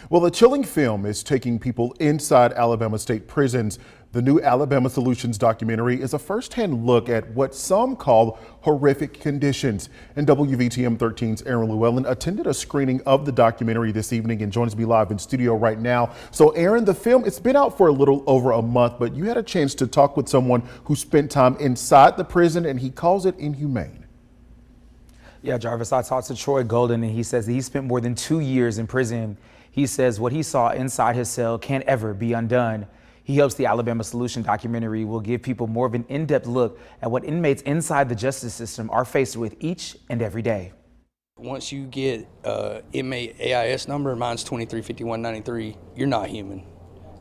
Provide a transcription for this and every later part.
Well, a chilling film is taking people inside Alabama state prisons. The new Alabama Solutions documentary is a first-hand look at what some call horrific conditions. And WVTM 13's Aaron Llewellyn attended a screening of the documentary this evening and joins me live in studio right now. So Aaron, the film, it's been out for a little over a month, but you had a chance to talk with someone who spent time inside the prison, and he calls it inhumane. Yeah, Jarvis, I talked to Troy Golden, and he says that he spent more than 2 years in prison. He says what he saw inside his cell can't ever be undone. He hopes the Alabama Solution documentary will give people more of an in-depth look at what inmates inside the justice system are faced with each and every day. Once you get inmate AIS number, mine's 235193, you're not human.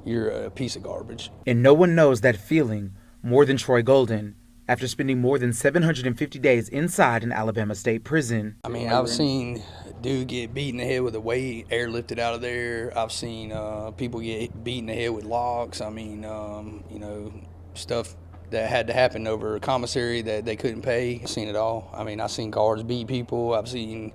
You're a piece of garbage. And no one knows that feeling more than Troy Golden, after spending more than 750 days inside an Alabama state prison. I mean, I've seen dude get beat in the head with a weight airlifted out of there. I've seen people get beat in the head with locks. I mean, you know, stuff that had to happen over a commissary that they couldn't pay. I've seen it all. I mean, I've seen guards beat people. I've seen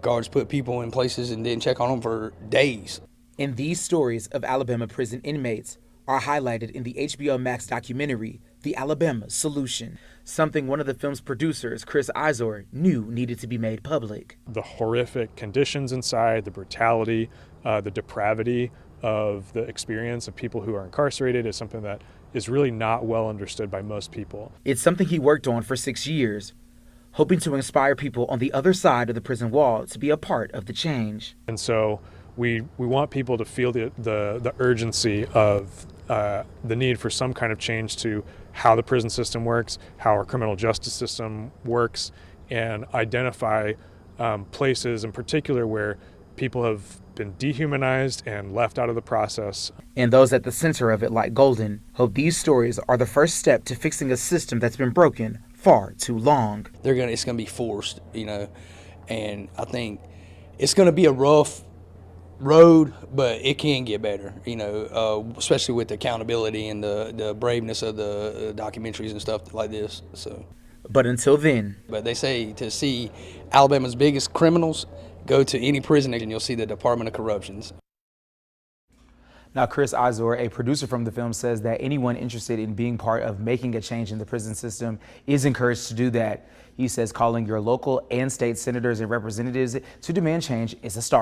guards put people in places and didn't check on them for days. And these stories of Alabama prison inmates are highlighted in the HBO Max documentary, The Alabama Solution, something one of the film's producers, Chris Izor, knew needed to be made public. The horrific conditions inside, the brutality, the depravity of the experience of people who are incarcerated is something that is really not well understood by most people. It's something he worked on for 6 years, hoping to inspire people on the other side of the prison wall to be a part of the change. And so we want people to feel the urgency of the need for some kind of change to how the prison system works, how our criminal justice system works, and identify places in particular where people have been dehumanized and left out of the process. And those at the center of it, like Golden, hope these stories are the first step to fixing a system that's been broken far too long. It's gonna be forced, you know, and I think it's gonna be a rough road, but it can get better, you know, especially with the accountability and the braveness of the documentaries and stuff like this. So, but until then, but they say to see Alabama's biggest criminals, go to any prison and you'll see the Department of Corruptions. Now, Chris Izor, a producer from the film, says that anyone interested in being part of making a change in the prison system is encouraged to do that. He says calling your local and state senators and representatives to demand change is a start.